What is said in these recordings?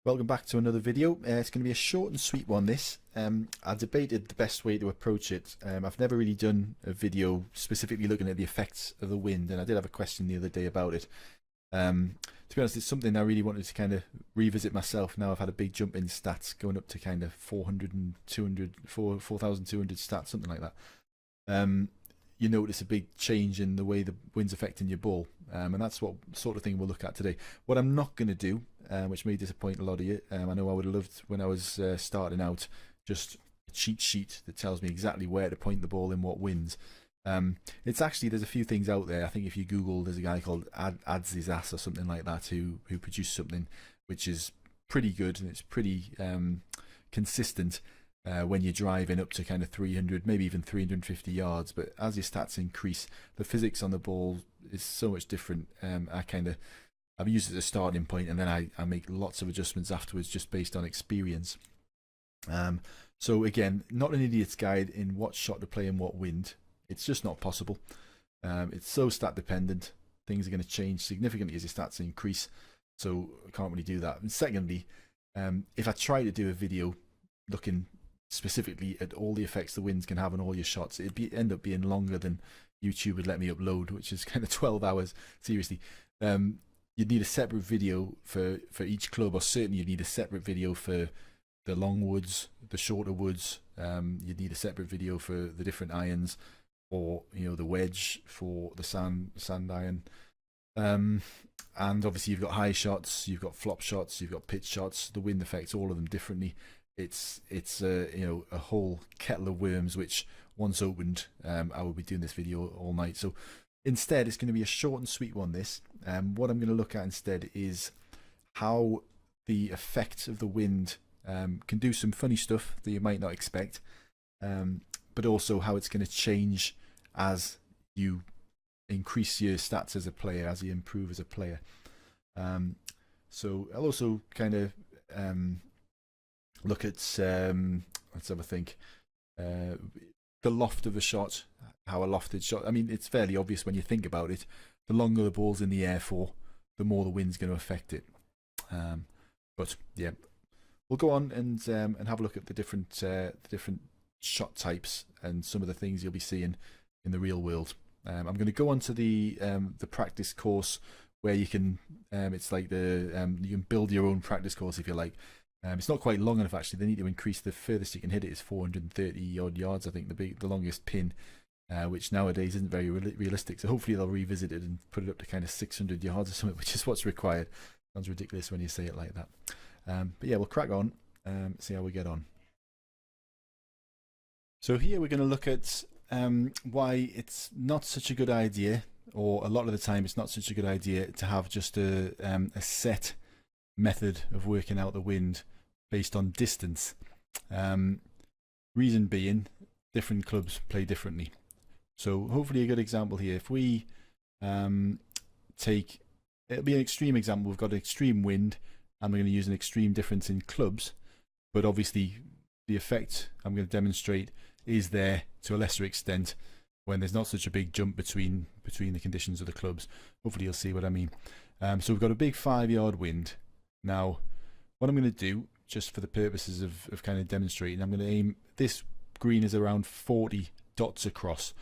Welcome back to another video. It's going to be a short and sweet one this. I debated the best way to approach it. I've never really done a video specifically looking at the effects of the wind, and I did have a question the other day about it. To be honest, it's something I really wanted to kind of revisit myself. Now I've had a big jump in stats, going up to kind of 4,200 stats, something like that. You notice a big change in the way the wind's affecting your ball, and that's what sort of thing we'll look at today. What I'm not going to do, which may disappoint a lot of you, I know I would have loved when I was starting out, just a cheat sheet that tells me exactly where to point the ball in what winds. It's actually, there's a few things out there. I think if you Google, there's a guy called Adds His Ass or something like that who produced something which is pretty good, and it's pretty consistent when you're driving up to kind of 300, maybe even 350 yards. But as your stats increase, the physics on the ball is so much different. I've used it as a starting point, and then I make lots of adjustments afterwards just based on experience. So again, not an idiot's guide in what shot to play in what wind. It's just not possible. It's so stat dependent. Things are going to change significantly as your stats increase, so I can't really do that. And secondly, if I try to do a video looking specifically at all the effects the winds can have on all your shots, it'd end up being longer than YouTube would let me upload, which is kind of 12 hours. Seriously, you'd need a separate video for each club, or certainly you'd need a separate video for the long woods, the shorter woods. You'd need a separate video for the different irons, or the wedge for the sand iron. And obviously you've got high shots, you've got flop shots, you've got pitch shots. The wind affects all of them differently. It's a whole kettle of worms, which once opened, I will be doing this video all night. So instead, it's going to be a short and sweet one this. What I'm going to look at instead is how the effect of the wind can do some funny stuff that you might not expect, but also how it's going to change as you increase your stats as a player, as you improve as a player. So I'll also kind of look at, let's have a think, the loft of a shot, how a lofted shot. I mean, it's fairly obvious when you think about it. The longer the ball's in the air for, the more the wind's going to affect it. But yeah, we'll go on and have a look at the different shot types and some of the things you'll be seeing in the real world. I'm going to go on to the practice course where you can, it's like you can build your own practice course if you like. It's not quite long enough actually. They need to increase. The furthest you can hit it is 430 odd yards. I think the longest pin, which nowadays isn't very realistic. So hopefully they'll revisit it and put it up to kind of 600 yards or something, which is what's required. Sounds ridiculous when you say it like that. But yeah, we'll crack on, see how we get on. So here we're going to look at why it's not such a good idea, or a lot of the time it's not such a good idea to have just a set method of working out the wind based on distance. Reason being, different clubs play differently. So hopefully a good example here, if we take, it'll be an extreme example. We've got an extreme wind and we're going to use an extreme difference in clubs, but obviously the effect I'm going to demonstrate is there to a lesser extent when there's not such a big jump between the conditions of the clubs. Hopefully you'll see what I mean. So we've got a big 5-yard wind. Now what I'm going to do, just for the purposes of kind of demonstrating, I'm going to aim, this green is around 40 dots across.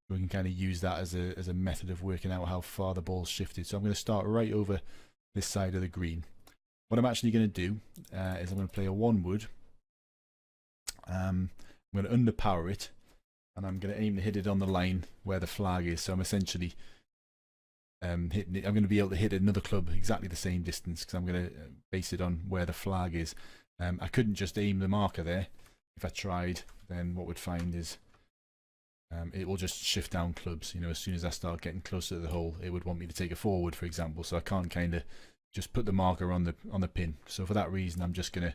We can kind of use that as a method of working out how far the ball's shifted. So I'm going to start right over this side of the green. What I'm actually going to do is I'm going to play a 1 wood. I'm going to underpower it, and I'm going to aim to hit it on the line where the flag is. So I'm essentially hitting it. I'm going to be able to hit another club exactly the same distance because I'm going to base it on where the flag is. I couldn't just aim the marker there. If I tried, then what we'd find is it will just shift down clubs. As soon as I start getting closer to the hole, it would want me to take a forward, for example. So I can't kind of just put the marker on the pin. So for that reason, I'm just going to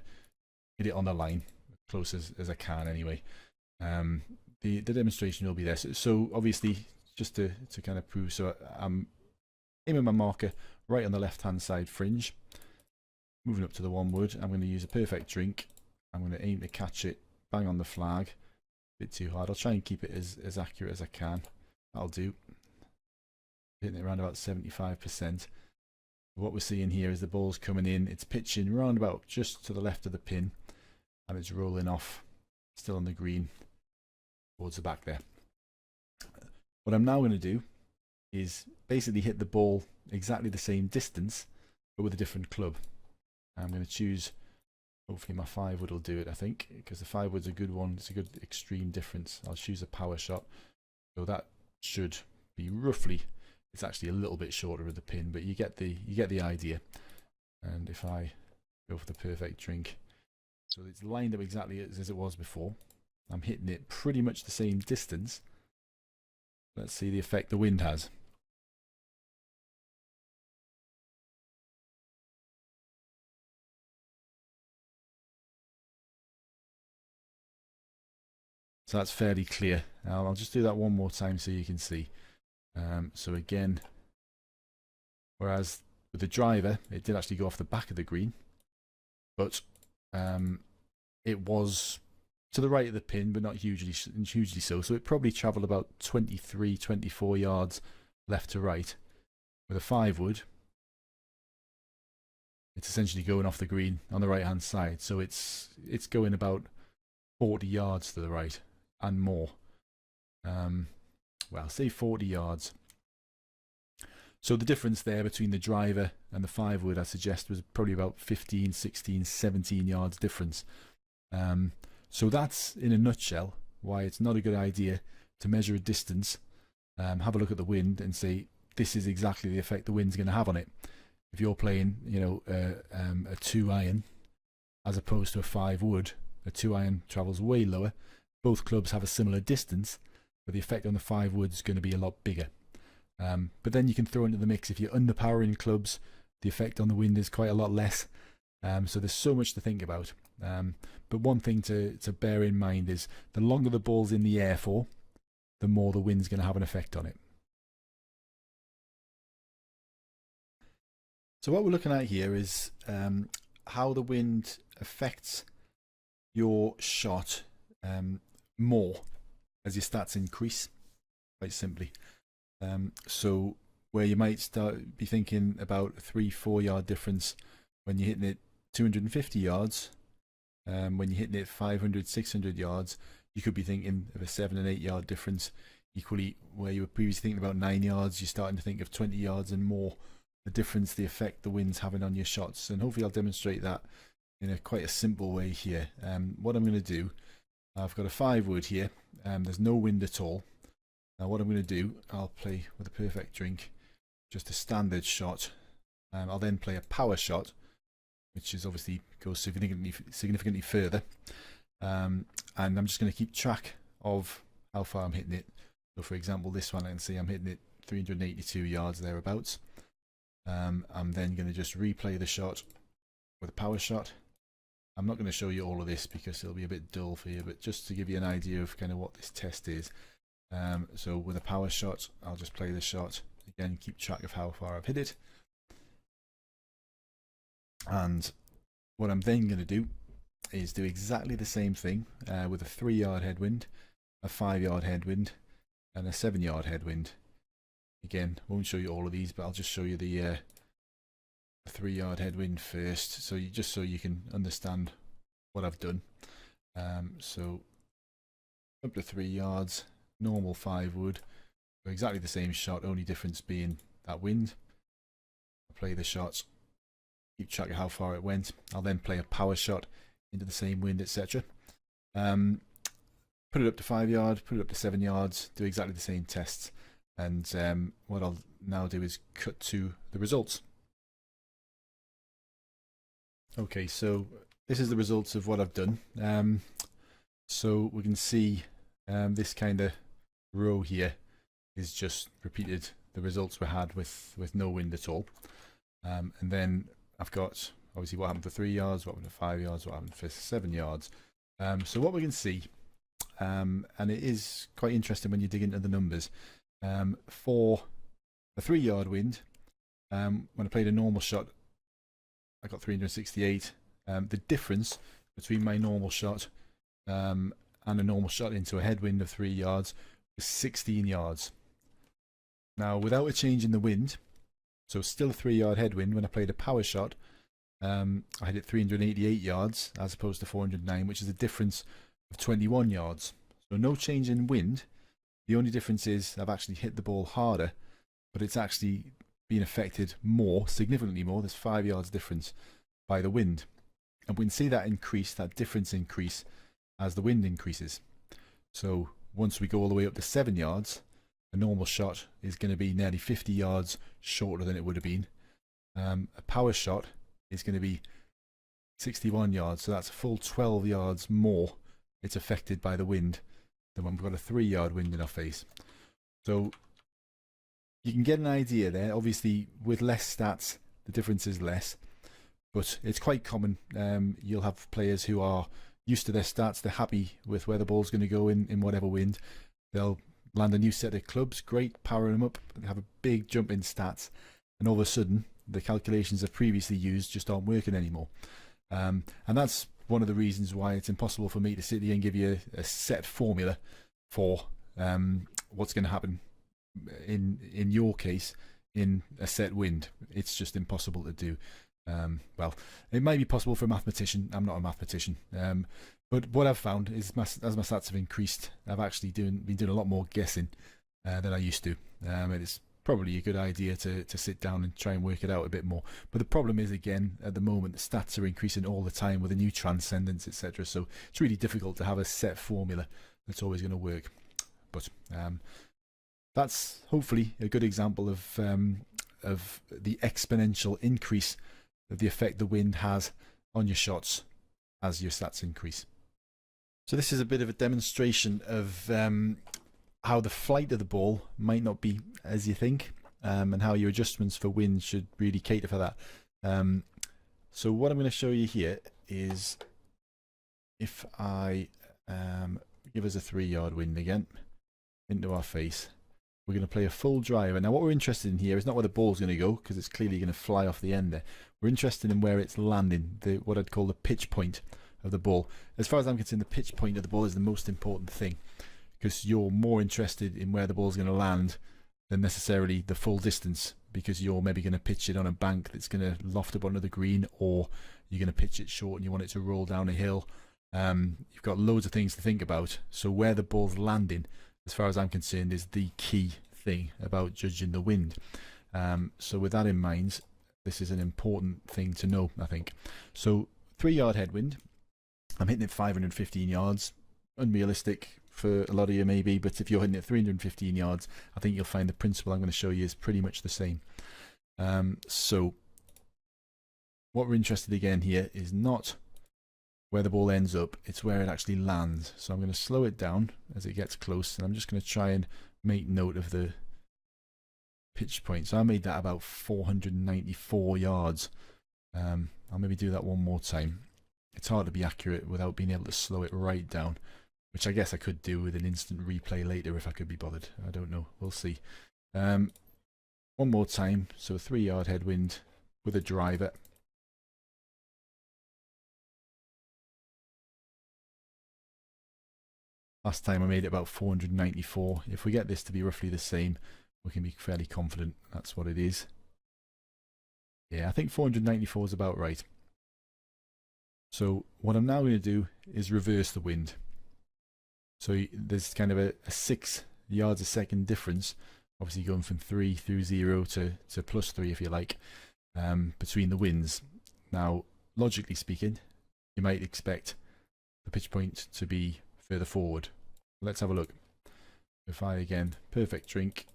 hit it on the line, as close as I can anyway. The demonstration will be there. So obviously, just to kind of prove, so I'm aiming my marker right on the left-hand side fringe, moving up to the 1 wood. I'm going to use a perfect drink. I'm going to aim to catch it bang on the flag. A bit too hard. I'll try and keep it as accurate as I can. That'll do. Hitting it around about 75%. What we're seeing here is the ball's coming in, it's pitching round about just to the left of the pin, and it's rolling off, still on the green, towards the back there. What I'm now going to do is basically hit the ball exactly the same distance, but with a different club. I'm going to choose, hopefully my 5-wood will do it, I think, because the 5-wood's a good one. It's a good extreme difference. I'll choose a power shot. So that should be roughly, it's actually a little bit shorter of the pin, but you get the idea. And if I go for the perfect drink, so it's lined up exactly as it was before. I'm hitting it pretty much the same distance. Let's see the effect the wind has. So that's fairly clear. Now I'll just do that one more time so you can see. So again, whereas with the driver, it did actually go off the back of the green, but it was to the right of the pin, but not hugely so. So it probably travelled about 23, 24 yards left to right. With a 5-wood, it's essentially going off the green on the right hand side. So it's going about 40 yards to the right and more. Well, say 40 yards. So the difference there between the driver and the 5-wood, I suggest, was probably about 15, 16, 17 yards difference. So that's, in a nutshell, why it's not a good idea to measure a distance, have a look at the wind and say, this is exactly the effect the wind's going to have on it. If you're playing, you know, a 2-iron as opposed to a 5-wood, a 2-iron travels way lower. Both clubs have a similar distance, but the effect on the 5-wood is going to be a lot bigger. But then you can throw into the mix, if you're underpowering clubs, the effect on the wind is quite a lot less. So there's so much to think about. But one thing to bear in mind is the longer the ball's in the air for, the more the wind's going to have an effect on it. So what we're looking at here is how the wind affects your shot more as your stats increase, quite simply. So where you might be thinking about a 3-4 yard difference when you're hitting it 250 yards, when you're hitting it 500, 600 yards, you could be thinking of a 7 and 8 yard difference. Equally, where you were previously thinking about 9 yards, you're starting to think of 20 yards and more. The difference, the effect the wind's having on your shots, and hopefully I'll demonstrate that in quite a simple way here. What I'm going to do, I've got a 5-wood here, there's no wind at all. Now what I'm going to do, I'll play with a perfect drink, just a standard shot. I'll then play a power shot, which is obviously goes significantly further, and I'm just going to keep track of how far I'm hitting it. So for example, this one I can see I'm hitting it 382 yards thereabouts. I'm then going to just replay the shot with a power shot. I'm not going to show you all of this because it'll be a bit dull for you, but just to give you an idea of kind of what this test is. So with a power shot, I'll just play the shot again, keep track of how far I've hit it. And what I'm then going to do is do exactly the same thing with a 3-yard headwind, a 5-yard headwind, and a 7-yard headwind. Again, won't show you all of these, but I'll just show you the 3-yard headwind first, so you can understand what I've done. So up to 3 yards, normal 5-wood, so exactly the same shot, only difference being that wind. I'll play the shot, keep track of how far it went. I'll then play a power shot into the same wind, etc. Put it up to 5 yards, put it up to 7 yards, do exactly the same tests. And what I'll now do is cut to the results. Okay, so this is the results of what I've done. So we can see this kind of row here is just repeated the results we had with no wind at all. And then I've got obviously what happened for 3 yards, what happened for 5 yards, what happened for 7 yards. So what we can see, and it is quite interesting when you dig into the numbers, for a 3-yard wind, when I played a normal shot, I got 368. The difference between my normal shot and a normal shot into a headwind of 3 yards was 16 yards. Now, without a change in the wind, So still a 3-yard headwind. When I played a power shot, I hit 388 yards as opposed to 409, which is a difference of 21 yards. So no change in wind. The only difference is I've actually hit the ball harder, but it's actually been affected more, significantly more. There's 5 yards difference by the wind. And we can see that increase, that difference increase as the wind increases. So once we go all the way up to 7 yards, a normal shot is going to be nearly 50 yards shorter than it would have been. A power shot is going to be 61 yards, so that's a full 12 yards more it's affected by the wind than when we've got a 3-yard wind in our face. So you can get an idea there. Obviously with less stats the difference is less, but it's quite common. You'll have players who are used to their stats, they're happy with where the ball's going to go in whatever wind. They'll land a new set of clubs, great, power them up, have a big jump in stats, and all of a sudden the calculations they've previously used just aren't working anymore. And that's one of the reasons why it's impossible for me to sit here and give you a set formula for what's going to happen in your case in a set wind. It's just impossible to do. Well, it might be possible for a mathematician. I'm not a mathematician. But what I've found is as my stats have increased, I've actually been doing a lot more guessing than I used to. It's probably a good idea to sit down and try and work it out a bit more. But the problem is, again, at the moment, the stats are increasing all the time with a new transcendence, etc. So it's really difficult to have a set formula that's always going to work. But that's hopefully a good example of the exponential increase of the effect the wind has on your shots as your stats increase. So this is a bit of a demonstration of how the flight of the ball might not be as you think, and how your adjustments for wind should really cater for that. So what I'm going to show you here is if I give us a 3-yard wind again into our face, we're going to play a full driver. Now what we're interested in here is not where the ball's going to go, because it's clearly going to fly off the end there. We're interested in where it's landing, what I'd call the pitch point of the ball. As far as I'm concerned, the pitch point of the ball is the most important thing, because you're more interested in where the ball's going to land than necessarily the full distance, because you're maybe going to pitch it on a bank that's going to loft up onto the green, or you're going to pitch it short and you want it to roll down a hill. You've got loads of things to think about. So where the ball's landing, as far as I'm concerned, is the key thing about judging the wind. So with that in mind, this is an important thing to know, I think. So 3-yard headwind, I'm hitting it 515 yards. Unrealistic for a lot of you maybe, but if you're hitting it 315 yards, I think you'll find the principle I'm going to show you is pretty much the same. So what we're interested again here is not where the ball ends up, it's where it actually lands. So I'm going to slow it down as it gets close, and I'm just going to try and make note of the pitch point. So I made that about 494 yards. I'll maybe do that one more time. It's hard to be accurate without being able to slow it right down, which I guess I could do with an instant replay later if I could be bothered. I don't know. We'll see. One more time. So a 3-yard headwind with a driver. Last time I made it about 494. If we get this to be roughly the same, we can be fairly confident that's what it is. Yeah, I think 494 is about right. So what I'm now going to do is reverse the wind. So there's kind of a 6 yards a second difference, obviously going from 3 through 0 to +3 if you like, between the winds. Now, logically speaking, you might expect the pitch point to be further forward. Let's have a look. If I again, perfect drink,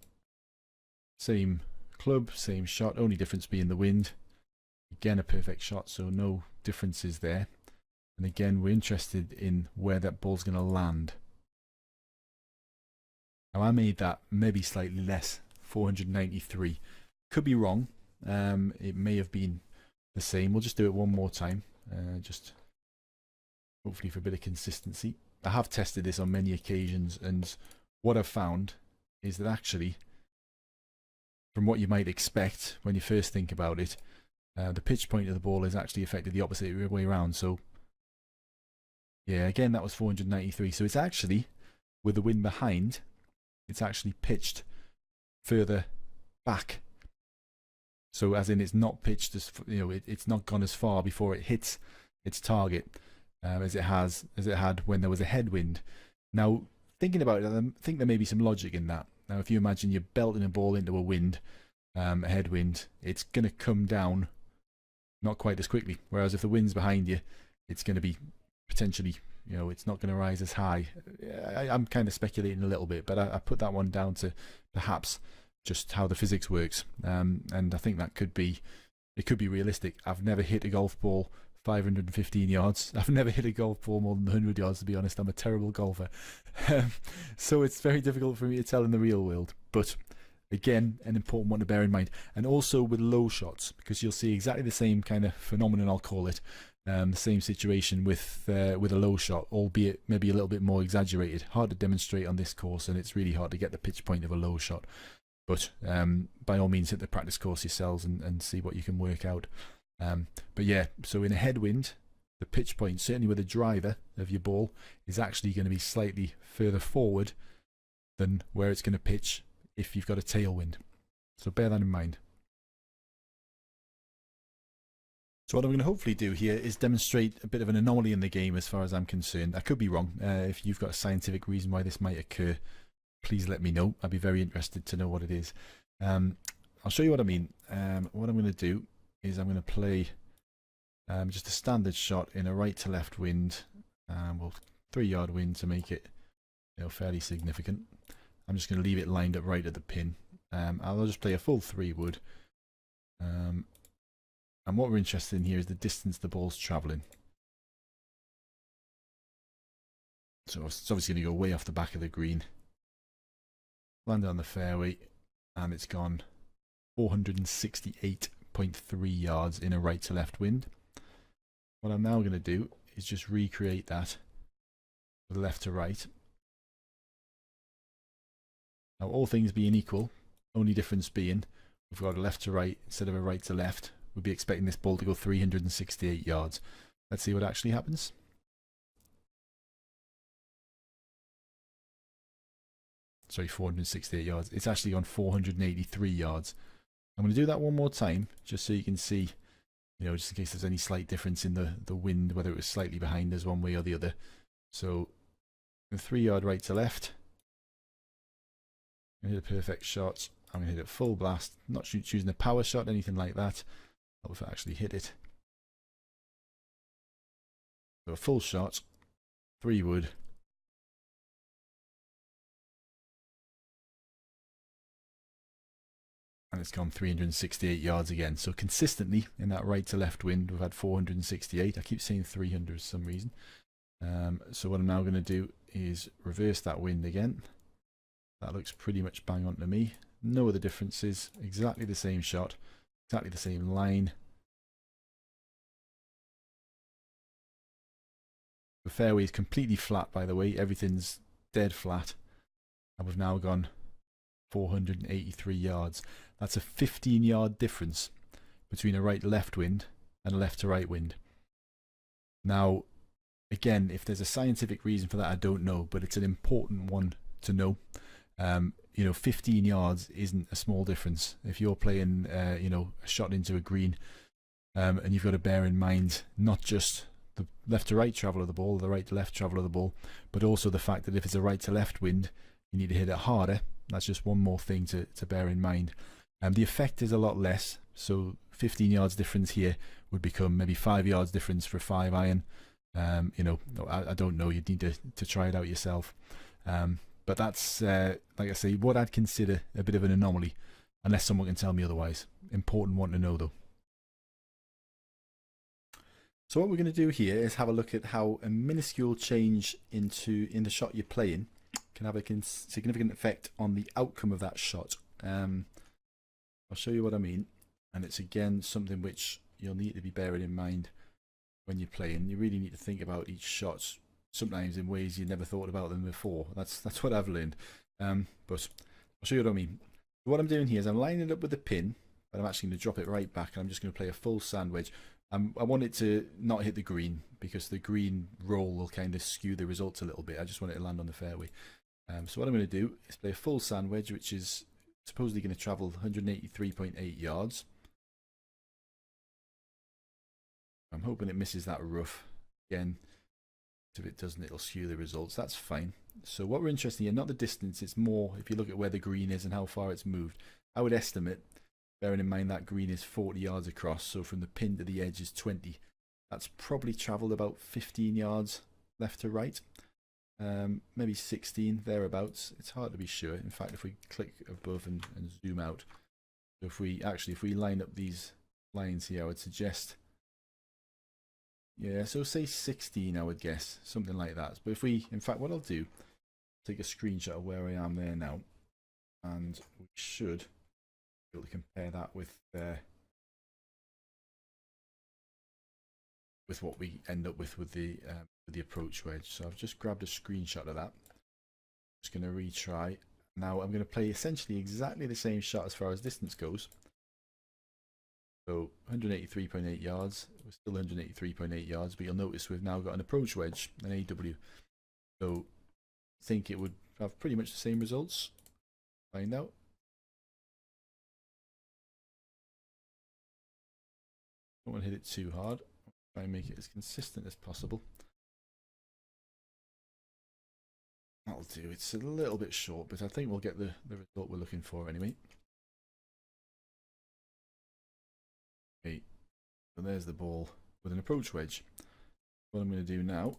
same club, same shot, only difference being the wind. Again, a perfect shot, so no differences there. And again, we're interested in where that ball's going to land. Now I made that maybe slightly less, 493. Could be wrong. It may have been the same. We'll just do it one more time, just hopefully for a bit of consistency. I have tested this on many occasions, and what I've found is that actually, from what you might expect when you first think about it, the pitch point of the ball is actually affected the opposite way around. So yeah, again, that was 493. So it's actually, with the wind behind, it's actually pitched further back So as in it's not pitched as, it's not gone as far before it hits its target as it had when there was a headwind. Now, thinking about it, I think there may be some logic in that. Now, if you imagine you're belting a ball into a wind, a headwind, it's going to come down not quite as quickly. Whereas if the wind's behind you, it's going to be potentially, it's not going to rise as high. I'm kind of speculating a little bit, but I put that one down to perhaps just how the physics works. And I think that could be realistic. I've never hit a golf ball 515 yards. I've never hit a golf ball more than 100 yards, to be honest. I'm a terrible golfer. So it's very difficult for me to tell in the real world. But again, an important one to bear in mind. And also with low shots, because you'll see exactly the same kind of phenomenon, I'll call it. The same situation with a low shot, albeit maybe a little bit more exaggerated. Hard to demonstrate on this course, and it's really hard to get the pitch point of a low shot. But by all means, hit the practice course yourselves and see what you can work out. But yeah, so in a headwind, the pitch point, certainly with the driver of your ball, is actually going to be slightly further forward than where it's going to pitch if you've got a tailwind. So bear that in mind. So what I'm going to hopefully do here is demonstrate a bit of an anomaly in the game as far as I'm concerned. I could be wrong. If you've got a scientific reason why this might occur, please let me know. I'd be very interested to know what it is. I'll show you what I mean. What I'm going to do is I'm going to play just a standard shot in a right to left wind, well, 3-yard wind to make it fairly significant. I'm just going to leave it lined up right at the pin. I'll just play a full 3-wood. And what we're interested in here is the distance the ball's travelling. So it's obviously going to go way off the back of the green. Landed on the fairway, and it's gone 468.3 yards in a right to left wind. What I'm now going to do is just recreate that with left to right. Now, all things being equal, only difference being we've got a left to right instead of a right to left. We'd be expecting this ball to go 368 yards. Let's see what actually happens. Sorry, 468 yards. It's actually gone 483 yards. I'm going to do that one more time, just so you can see, just in case there's any slight difference in the wind, whether it was slightly behind us one way or the other. So, a 3-yard right to left. I'm going to hit a perfect shot. I'm going to hit it full blast. Not choosing a power shot, anything like that. I'll actually hit it. So a full shot, 3-wood. And it's gone 368 yards again. So consistently in that right to left wind, we've had 468. I keep saying 300 for some reason. So what I'm now going to do is reverse that wind again. That looks pretty much bang on to me. No other differences. Exactly the same shot. Exactly the same line. The fairway is completely flat, by the way. Everything's dead flat. And we've now gone 483 yards. That's a 15-yard difference between a right to left wind and a left to right wind. Now, again, if there's a scientific reason for that, I don't know, but it's an important one to know. 15 yards isn't a small difference. If you're playing, a shot into a green, and you've got to bear in mind not just the left to right travel of the ball, the right to left travel of the ball, but also the fact that if it's a right to left wind, you need to hit it harder. That's just one more thing to bear in mind. The effect is a lot less, so 15 yards difference here would become maybe 5 yards difference for a 5-iron. I don't know. You'd need to try it out yourself. But that's, like I say, what I'd consider a bit of an anomaly, unless someone can tell me otherwise. Important one to know, though. So what we're going to do here is have a look at how a minuscule change in the shot you're playing can have a significant effect on the outcome of that shot. I'll show you what I mean, and it's again something which you'll need to be bearing in mind when you're playing. You really need to think about each shot, sometimes in ways you never thought about them before. That's what I've learned. But I'll show you what I mean. What I'm doing here is I'm lining it up with the pin, but I'm actually going to drop it right back, and I'm just going to play a full sand wedge. I want it to not hit the green, because the green roll will kind of skew the results a little bit. I just want it to land on the fairway. So what I'm going to do is play a full sand wedge, which is supposedly going to travel 183.8 yards. I'm hoping it misses that rough. Again, if it doesn't, it'll skew the results. That's fine. So what we're interested in, not the distance, it's more if you look at where the green is and how far it's moved. I would estimate, bearing in mind that green is 40 yards across, so from the pin to the edge is 20. That's probably travelled about 15 yards left to right. Maybe 16, thereabouts. It's hard to be sure. In fact, if we click above and zoom out, so if we line up these lines here, I would suggest, yeah, so say 16, I would guess, something like that. But if we, in fact, what I'll do, take a screenshot of where I am there now, and we should be able to compare that with what we end up with the approach wedge. So I've just grabbed a screenshot of that. Just going to retry. Now I'm going to play essentially exactly the same shot as far as distance goes. So 183.8 yards. We're still 183.8 yards, but you'll notice we've now got an approach wedge, an AW. So I think it would have pretty much the same results. Find out. Don't want to hit it too hard. Try and make it as consistent as possible. That'll do. It's a little bit short, but I think we'll get the result we're looking for anyway. Okay, so there's the ball with an approach wedge. What I'm going to do now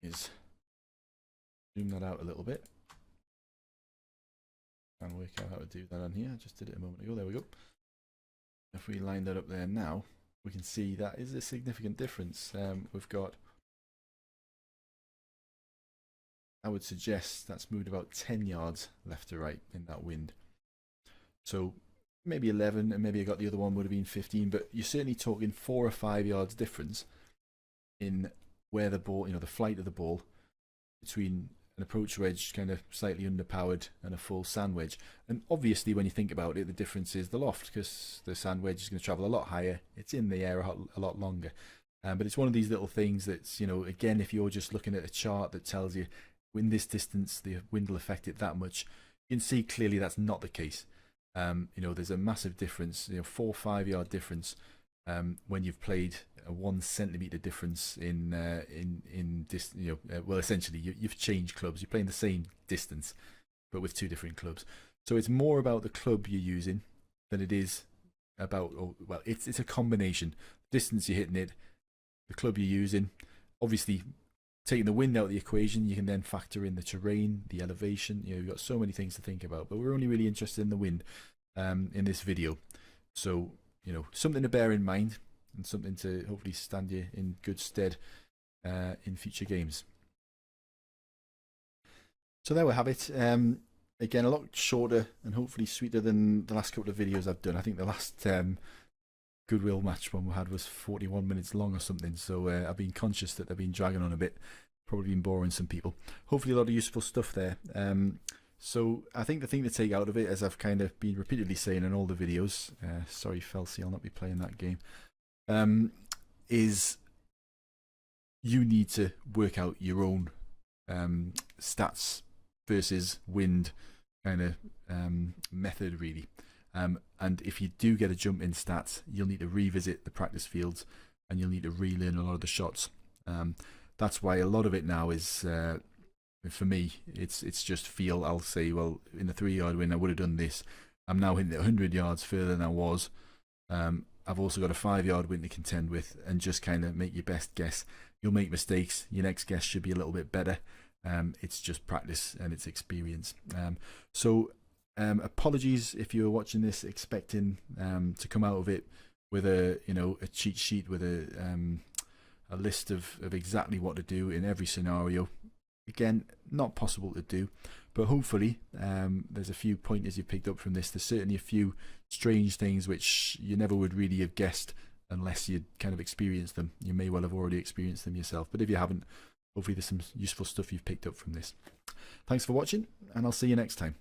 is zoom that out a little bit and work out how to do that on here. I just did it a moment ago. There we go. If we line that up there now, we can see that is a significant difference. We've got, I would suggest that's moved about 10 yards left to right in that wind. So maybe 11, and maybe I got the other one would have been 15, but you're certainly talking 4 or 5 yards difference in where the ball, the flight of the ball between an approach wedge kind of slightly underpowered and a full sand wedge. And obviously when you think about it, the difference is the loft, because the sand wedge is going to travel a lot higher, it's in the air a lot longer. But it's one of these little things that's, again, if you're just looking at a chart that tells you in this distance the wind will affect it that much, you can see clearly that's not the case. There's a massive difference, 4 or 5 yard difference when you've played a 1 centimeter difference in well, essentially you've changed clubs. You're playing the same distance but with 2 different clubs. So it's more about the club you're using than it is about, well, it's a combination. Distance you're hitting it, the club you're using. Obviously, taking the wind out of the equation, you can then factor in the terrain, the elevation. You've got so many things to think about, but we're only really interested in the wind in this video. So, something to bear in mind and something to hopefully stand you in good stead in future games. So there we have it. Again, a lot shorter and hopefully sweeter than the last couple of videos I've done. I think the last Goodwill match one we had was 41 minutes long or something, so I've been conscious that they've been dragging on a bit, probably been boring some people. Hopefully a lot of useful stuff there. So I think the thing to take out of it, as I've kind of been repeatedly saying in all the videos, sorry Felsi, I'll not be playing that game, is you need to work out your own stats versus wind kind of method really. And if you do get a jump in stats, you'll need to revisit the practice fields and you'll need to relearn a lot of the shots. That's why a lot of it now is, for me, it's just feel. I'll say, well, in the 3 yard win, I would have done this. I'm now hitting it 100 yards further than I was. I've also got a 5 yard win to contend with, and just kind of make your best guess. You'll make mistakes. Your next guess should be a little bit better. It's just practice and it's experience. Apologies if you were watching this expecting to come out of it with a cheat sheet with a list of exactly what to do in every scenario. Again, not possible to do, but hopefully there's a few pointers you picked up from this. There's certainly a few strange things which you never would really have guessed unless you'd kind of experienced them. You may well have already experienced them yourself, but if you haven't, hopefully there's some useful stuff you've picked up from this. Thanks for watching, and I'll see you next time.